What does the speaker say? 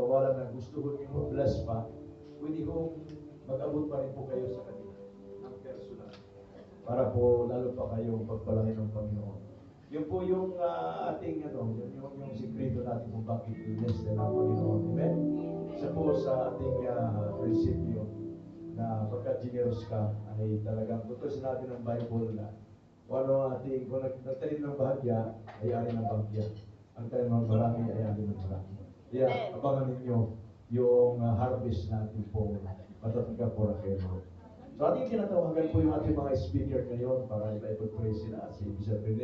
nagpawalan na gusto ko yung bless pa, pwede kong mag-abot pa rin po kayo sa kanila ng personal para po lalo pa kayong pagpalaki ng Panginoon. Yun po yung ating yung sikreto natin kung bakit bless din ang Panginoon. Amen? Isa po sa ating prinsipyo na pagka generous ka ay talagang kung sinabi ng Bible na kung nagtanim ng bahagya ay ari ng bahagya. Ang tanim ng marami ay ari ng marami. Kaya abangan ninyo yung harvest natin po matatanggap po ng Lord. So ating tinatawagan po yung ating mga speaker ngayon para ipag-pray sila si Bishop Rene.